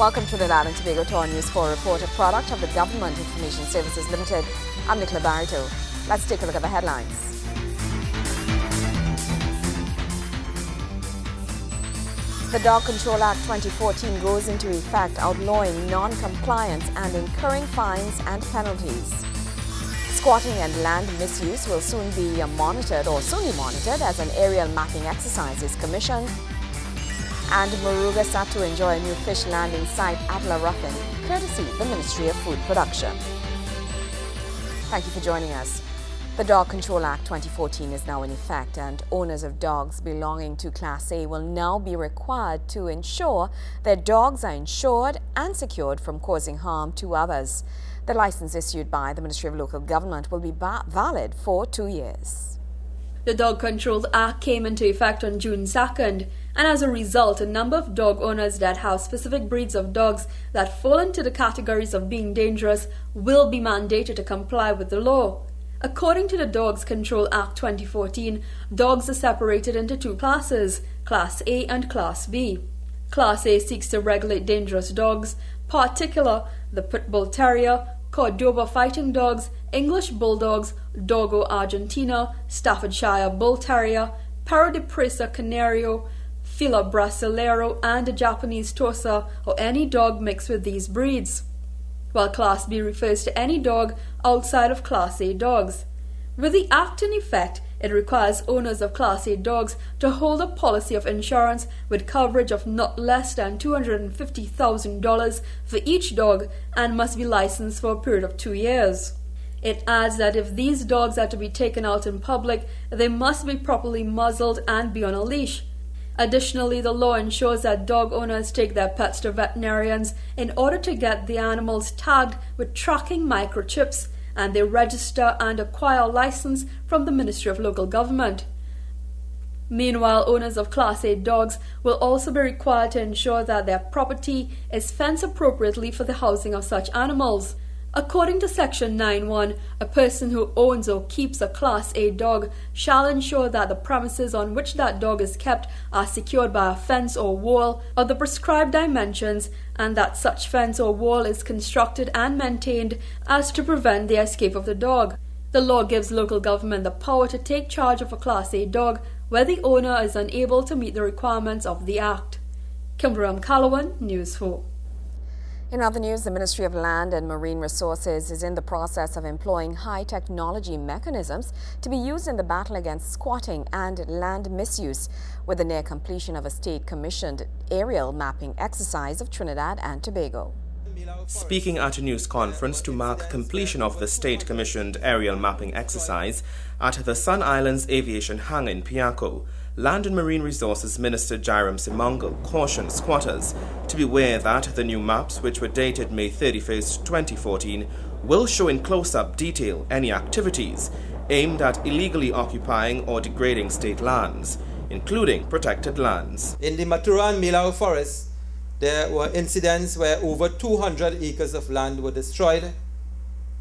Welcome to Trinidad and Tobago to our News 4 report, a product of the Government Information Services Limited. I'm Nicola Barito. Let's take a look at the headlines. The Dog Control Act 2014 goes into effect, outlawing non-compliance and incurring fines and penalties. Squatting and land misuse will soon be monitored as an aerial mapping exercise is commissioned. And Maruga start to enjoy a new fish landing site at La Ruffin, courtesy the Ministry of Food Production. Thank you for joining us. The Dog Control Act 2014 is now in effect, and owners of dogs belonging to Class A will now be required to ensure their dogs are insured and secured from causing harm to others. The license issued by the Ministry of Local Government will be valid for 2 years. The Dog Control Act came into effect on June 2nd, and as a result, a number of dog owners that have specific breeds of dogs that fall into the categories of being dangerous will be mandated to comply with the law. According to the Dogs Control Act 2014, dogs are separated into two classes, Class A and Class B. Class A seeks to regulate dangerous dogs, particularly the Pit Bull Terrier, Cordoba fighting dogs, English Bulldogs, Dogo Argentina, Staffordshire Bull Terrier, Perro de Presa Canario, Fila Brasilero, and a Japanese Tosa, or any dog mixed with these breeds, while Class B refers to any dog outside of Class A dogs. With the Act in effect, it requires owners of Class A dogs to hold a policy of insurance with coverage of not less than $250,000 for each dog and must be licensed for a period of 2 years. It adds that if these dogs are to be taken out in public, they must be properly muzzled and be on a leash. Additionally, the law ensures that dog owners take their pets to veterinarians in order to get the animals tagged with tracking microchips, and they register and acquire a license from the Ministry of Local Government. Meanwhile, owners of Class A dogs will also be required to ensure that their property is fenced appropriately for the housing of such animals. According to Section 9(1), a person who owns or keeps a Class A dog shall ensure that the premises on which that dog is kept are secured by a fence or wall of the prescribed dimensions, and that such fence or wall is constructed and maintained as to prevent the escape of the dog. The law gives local government the power to take charge of a Class A dog where the owner is unable to meet the requirements of the Act. Kimberly Calawan, News 4. In other news, the Ministry of Land and Marine Resources is in the process of employing high-technology mechanisms to be used in the battle against squatting and land misuse, with the near completion of a state-commissioned aerial mapping exercise of Trinidad and Tobago. Speaking at a news conference to mark completion of the state-commissioned aerial mapping exercise at the Sun Islands Aviation Hangar in Piaco, Land and Marine Resources Minister Jairam Simangal cautioned squatters to beware that the new maps, which were dated May 31st, 2014, will show in close-up detail any activities aimed at illegally occupying or degrading state lands, including protected lands. In the Matura and Milau forests, there were incidents where over 200 acres of land were destroyed,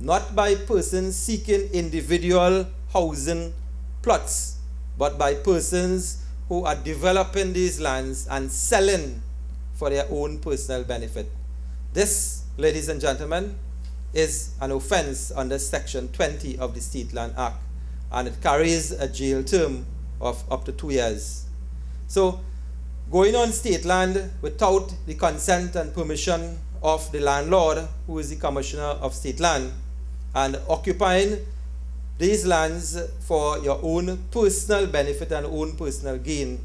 not by persons seeking individual housing plots, but by persons who are developing these lands and selling for their own personal benefit. This, ladies and gentlemen, is an offense under Section 20 of the State Land Act, and it carries a jail term of up to 2 years. So, going on state land without the consent and permission of the landlord, who is the Commissioner of State Land, and occupying these lands for your own personal benefit and own personal gain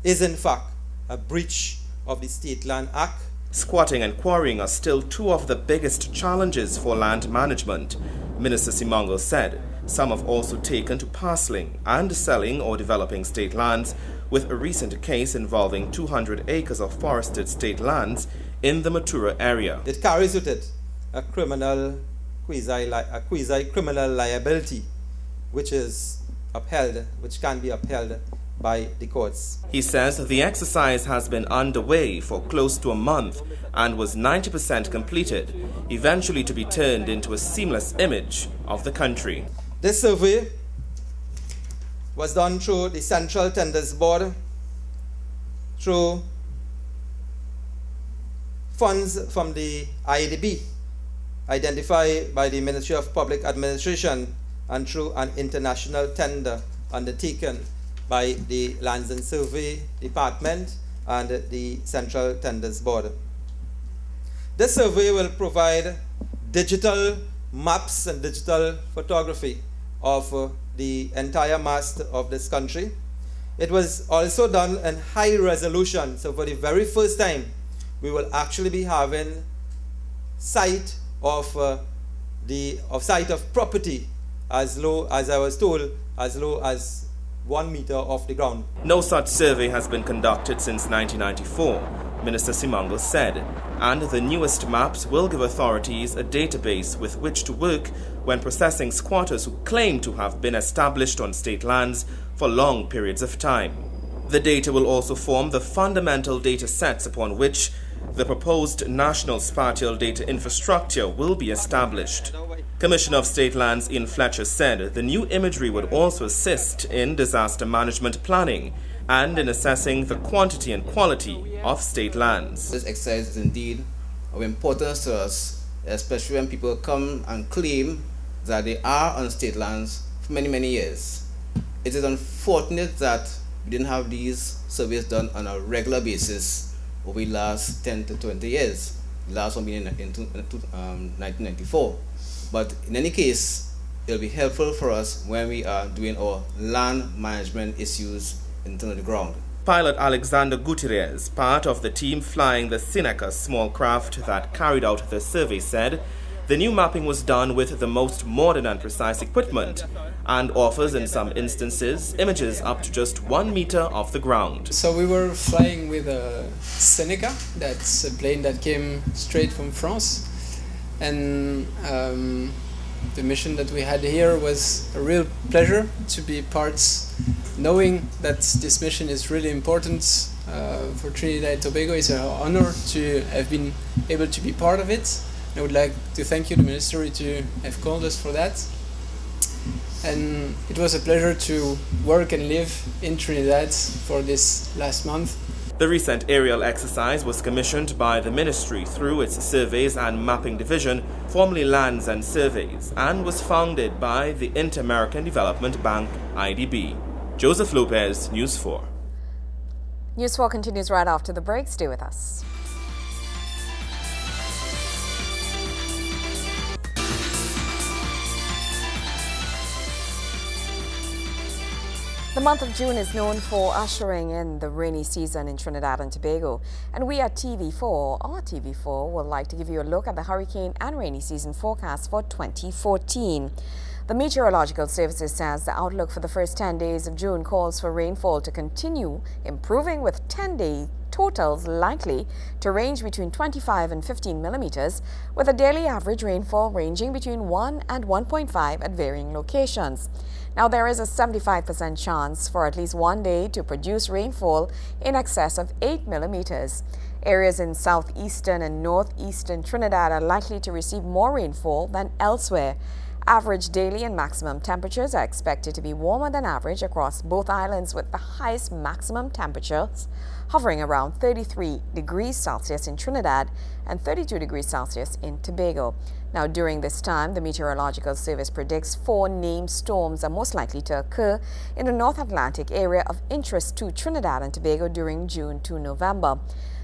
is in fact a breach of the State Land Act. Squatting and quarrying are still two of the biggest challenges for land management, Minister Simangal said. Some have also taken to parceling and selling or developing state lands, with a recent case involving 200 acres of forested state lands in the Matura area. It carries with it a quasi-criminal liability, which can be upheld by the courts. He says the exercise has been underway for close to a month and was 90% completed, eventually to be turned into a seamless image of the country. This survey was done through the Central Tenders Board, through funds from the IDB, identified by the Ministry of Public Administration and through an international tender undertaken by the Lands and Survey Department and the Central Tenders Board. This survey will provide digital maps and digital photography of the entire mast of this country. It was also done in high resolution, so for the very first time we will actually be having sight of property as low, as I was told, as low as 1 meter off the ground. No such survey has been conducted since 1994, Minister Simango said, and the newest maps will give authorities a database with which to work when processing squatters who claim to have been established on state lands for long periods of time. The data will also form the fundamental data sets upon which the proposed national spatial data infrastructure will be established. Commissioner of State Lands Ian Fletcher said the new imagery would also assist in disaster management planning and in assessing the quantity and quality of state lands. This exercise is indeed of importance to us, especially when people come and claim that they are on state lands for many, many years. It is unfortunate that we didn't have these surveys done on a regular basis over the last 10 to 20 years, the last one being in 1994. But in any case, it will be helpful for us when we are doing our land management issues into the ground. Pilot Alexander Gutierrez, part of the team flying the Seneca small craft that carried out the survey, said the new mapping was done with the most modern and precise equipment and offers in some instances images up to just 1 meter off the ground. So we were flying with a Seneca, that's a plane that came straight from France, and the mission that we had here was a real pleasure to be part, knowing that this mission is really important for Trinidad and Tobago. It's an honor to have been able to be part of it. I would like to thank you, the Ministry, to have called us for that. And it was a pleasure to work and live in Trinidad for this last month. The recent aerial exercise was commissioned by the Ministry through its Surveys and Mapping Division, formerly Lands and Surveys, and was founded by the Inter-American Development Bank, IDB. Joseph Lopez, News 4. News 4 continues right after the break. Stay with us. The month of June is known for ushering in the rainy season in Trinidad and Tobago. And we at TV4, our TV4, would like to give you a look at the hurricane and rainy season forecast for 2014. The Meteorological Services says the outlook for the first 10 days of June calls for rainfall to continue improving, with 10-day totals likely to range between 25 and 15 millimeters, with a daily average rainfall ranging between 1 and 1.5 at varying locations. Now, there is a 75% chance for at least one day to produce rainfall in excess of 8 millimeters. Areas in southeastern and northeastern Trinidad are likely to receive more rainfall than elsewhere. Average daily and maximum temperatures are expected to be warmer than average across both islands, with the highest maximum temperatures hovering around 33 degrees Celsius in Trinidad and 32 degrees Celsius in Tobago. Now, during this time, the Meteorological Service predicts 4 named storms are most likely to occur in the North Atlantic area of interest to Trinidad and Tobago during June to November.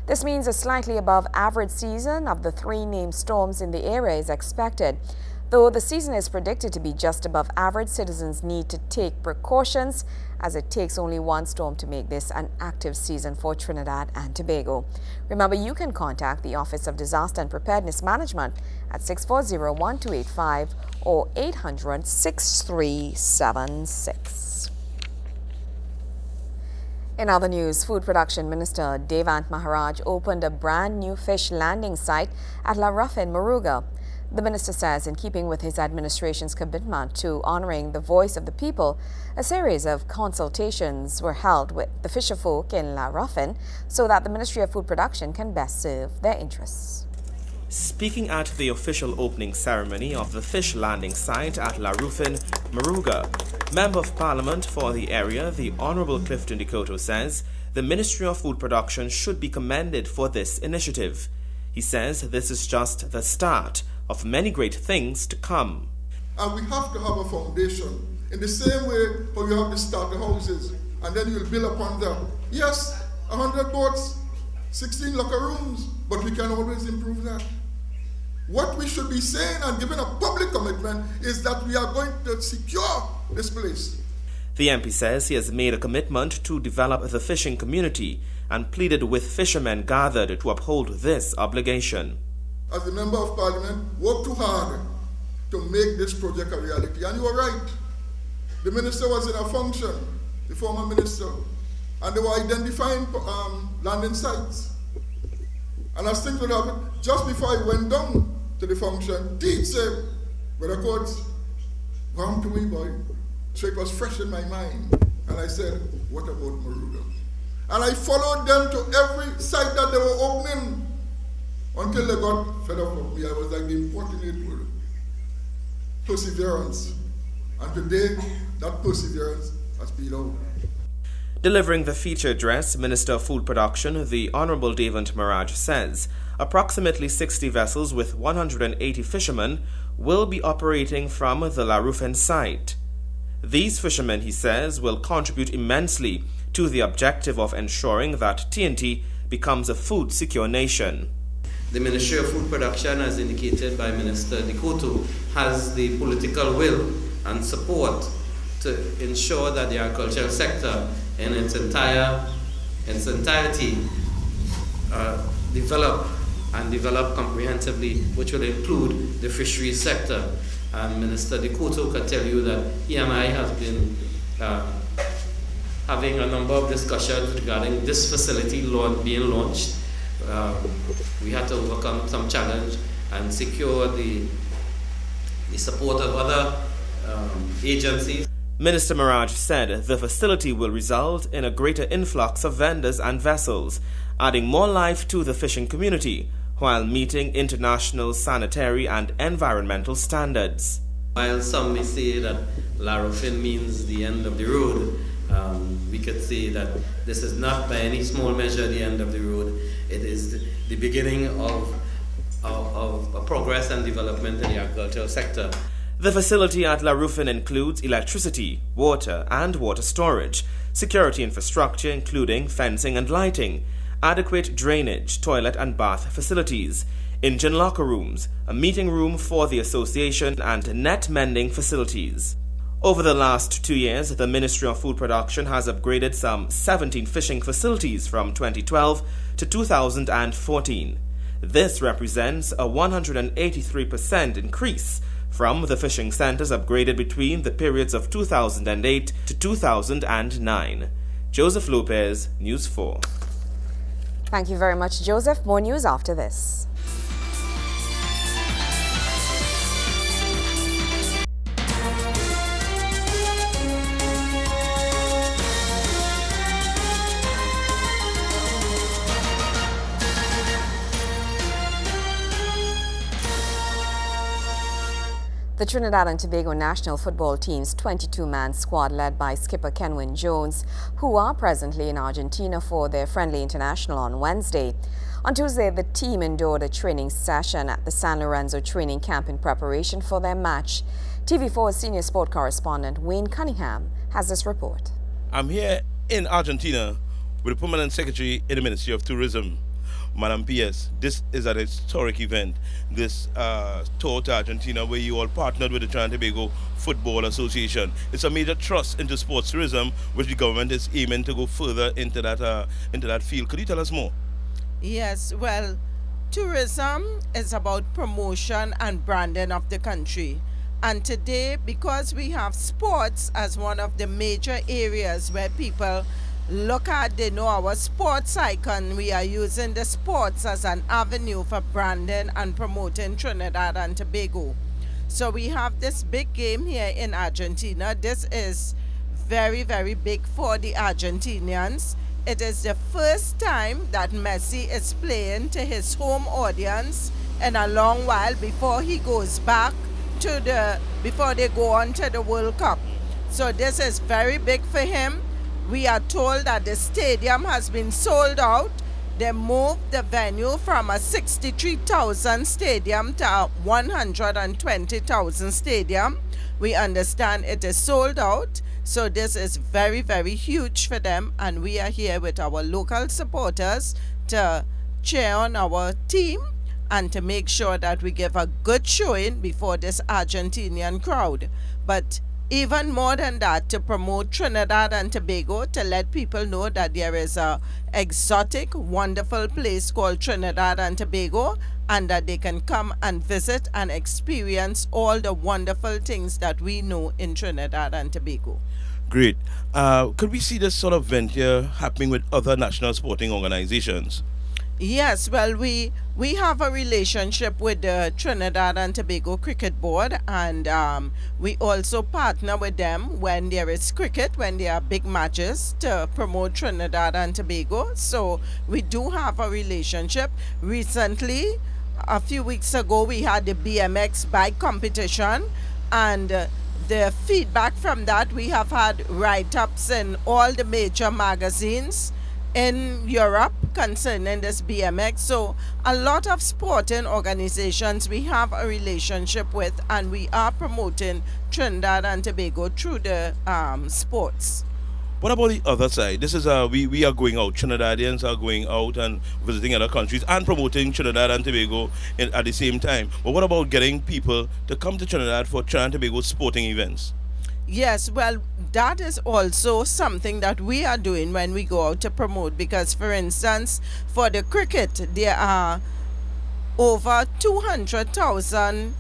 This means a slightly above average season of the 3 named storms in the area is expected. Though the season is predicted to be just above average, citizens need to take precautions, as it takes only one storm to make this an active season for Trinidad and Tobago. Remember, you can contact the Office of Disaster and Preparedness Management at 640-1285 or 800-6376. In other news, Food Production Minister Devant Maharaj opened a brand new fish landing site at La Ruffin, Maruga. The minister says, in keeping with his administration's commitment to honoring the voice of the people, a series of consultations were held with the fisherfolk in La Ruffin so that the Ministry of Food Production can best serve their interests. Speaking at the official opening ceremony of the fish landing site at La Ruffin, Maruga, Member of Parliament for the area, the Honourable Clifton Decoto, says the Ministry of Food Production should be commended for this initiative. He says this is just the start of many great things to come. And we have to have a foundation. In the same way how you have the starter houses, and then you'll build upon them. Yes, 100 boats, 16 locker rooms, but we can always improve that. What we should be saying and giving a public commitment is that we are going to secure this place. The MP says he has made a commitment to develop the fishing community and pleaded with fishermen gathered to uphold this obligation. As the Member of Parliament, work too hard to make this project a reality. And you are right. The minister was in a function, the former minister, and they were identifying landing sites. And as things would happen, just before I went down to the function, Teeth said, "Brother Coates, come to me, boy." So it was fresh in my mind. And I said, "What about Maruga?" And I followed them to every site that they were opening until they got fed up with me. I was like the importunate word. Perseverance. And today, that perseverance has paid out. Delivering the feature address, Minister of Food Production, the Honourable David Maraj, says approximately 60 vessels with 180 fishermen will be operating from the La Rufin site. These fishermen, he says, will contribute immensely to the objective of ensuring that TNT becomes a food-secure nation. The Ministry of Food Production, as indicated by Minister Dikoto, has the political will and support to ensure that the agricultural sector in its entirety develop comprehensively, which will include the fisheries sector. And Minister Dikoto can tell you that he and I have been having a number of discussions regarding this facility being launched. We had to overcome some challenge and secure the support of other agencies. Minister Maraj said the facility will result in a greater influx of vendors and vessels, adding more life to the fishing community while meeting international sanitary and environmental standards. While some may say that La Rufin means the end of the road, we could say that this is not by any small measure the end of the road. It is the beginning of progress and development in the agricultural sector. The facility at La Rufin includes electricity, water and water storage, security infrastructure including fencing and lighting, adequate drainage, toilet and bath facilities, engine locker rooms, a meeting room for the association and net mending facilities. Over the last 2 years, the Ministry of Food Production has upgraded some 17 fishing facilities from 2012 to 2014. This represents a 183% increase from the fishing centers upgraded between the periods of 2008 to 2009. Joseph Lopez, News 4. Thank you very much, Joseph. More news after this. The Trinidad and Tobago national football team's 22-man squad led by skipper Kenwin Jones, who are presently in Argentina for their friendly international on Wednesday. On Tuesday, the team endured a training session at the San Lorenzo training camp in preparation for their match. TV4's senior sport correspondent Wayne Cunningham has this report. I'm here in Argentina with the Permanent Secretary in the Ministry of Tourism. Madam P.S., this is an historic event, this tour to Argentina where you all partnered with the Trinidad and Tobago Football Association. It's a major thrust into sports tourism, which the government is aiming to go further into that field. Could you tell us more? Yes, well, tourism is about promotion and branding of the country. And today, because we have sports as one of the major areas where people look at, they know our sports icon, we are using the sports as an avenue for branding and promoting Trinidad and Tobago. So we have this big game here in Argentina. This is very, very big for the Argentinians. It is the first time that Messi is playing to his home audience in a long while before he goes back to before they go on to the World Cup. So this is very big for him. We are told that the stadium has been sold out. They moved the venue from a 63,000 stadium to a 120,000 stadium. We understand it is sold out, so this is very, very huge for them, and we are here with our local supporters to cheer on our team and to make sure that we give a good showing before this Argentinian crowd. But even more than that, to promote Trinidad and Tobago, to let people know that there is a exotic, wonderful place called Trinidad and Tobago, and that they can come and visit and experience all the wonderful things that we know in Trinidad and Tobago. Great. Could we see this sort of venture happening with other national sporting organizations? Yes, well, we have a relationship with the Trinidad and Tobago Cricket Board, and we also partner with them when there is cricket, when there are big matches, to promote Trinidad and Tobago. So we do have a relationship. Recently, a few weeks ago, we had the BMX bike competition, and the feedback from that, we have had write-ups in all the major magazines in Europe concerning this BMX. So a lot of sporting organizations we have a relationship with, and we are promoting Trinidad and Tobago through the sports. What about the other side? This is we are going out. Trinidadians are going out and visiting other countries and promoting Trinidad and Tobago at the same time. But what about getting people to come to Trinidad for Trinidad and Tobago sporting events? Yes, well, that is also something that we are doing when we go out to promote, because, for instance, for the cricket, there are over 200,000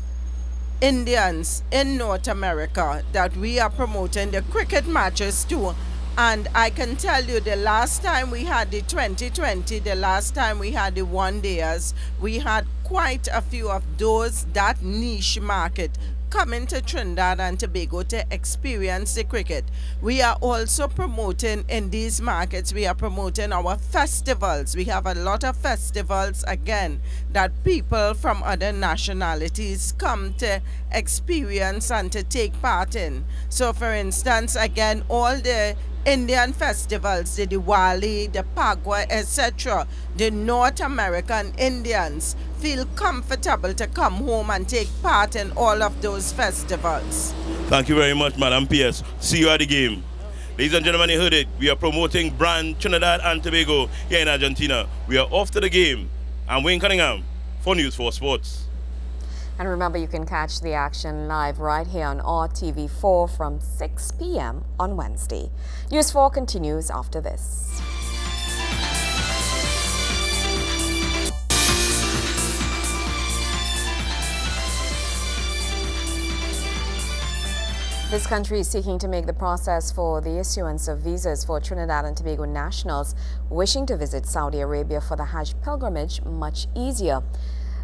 Indians in North America that we are promoting the cricket matches to. And I can tell you, the last time we had the 2020, the last time we had the one-dayers, we had quite a few of those, that niche market, coming to Trinidad and Tobago to experience the cricket. We are also promoting in these markets, we are promoting our festivals. We have a lot of festivals, again, that people from other nationalities come to experience and to take part in. So, for instance, again, all the Indian festivals, the Diwali, the Pagwa, etc., the North American Indians feel comfortable to come home and take part in all of those festivals. Thank you very much, Madam P.S. See you at the game. Ladies and gentlemen, you heard it. We are promoting brand Trinidad and Tobago here in Argentina. We are off to the game. I'm Wayne Cunningham for News 4 Sports. And remember, you can catch the action live right here on RTV4 from 6 p.m. on Wednesday. News 4 continues after this. This country is seeking to make the process for the issuance of visas for Trinidad and Tobago nationals wishing to visit Saudi Arabia for the Hajj pilgrimage much easier.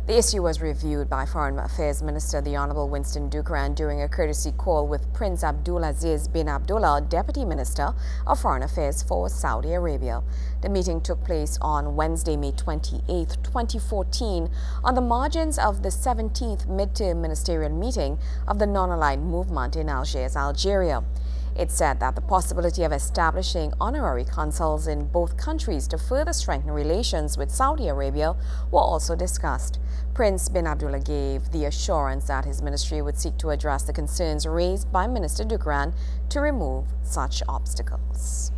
The issue was reviewed by Foreign Affairs Minister the Honorable Winston Dukran during a courtesy call with Prince Abdulaziz bin Abdullah, Deputy Minister of Foreign Affairs for Saudi Arabia. The meeting took place on Wednesday, May 28, 2014, on the margins of the 17th midterm ministerial meeting of the Non-Aligned Movement in Algiers, Algeria. It said that the possibility of establishing honorary consuls in both countries to further strengthen relations with Saudi Arabia were also discussed. Prince bin Abdullah gave the assurance that his ministry would seek to address the concerns raised by Minister Dukran to remove such obstacles.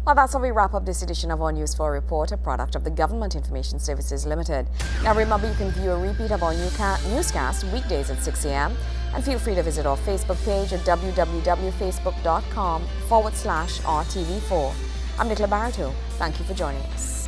Well, that's how we wrap up this edition of our News 4 Report, a product of the Government Information Services Limited. Now remember, you can view a repeat of our newscast weekdays at 6 a.m. and feel free to visit our Facebook page at www.facebook.com/RTV4. I'm Nicola Barreto. Thank you for joining us.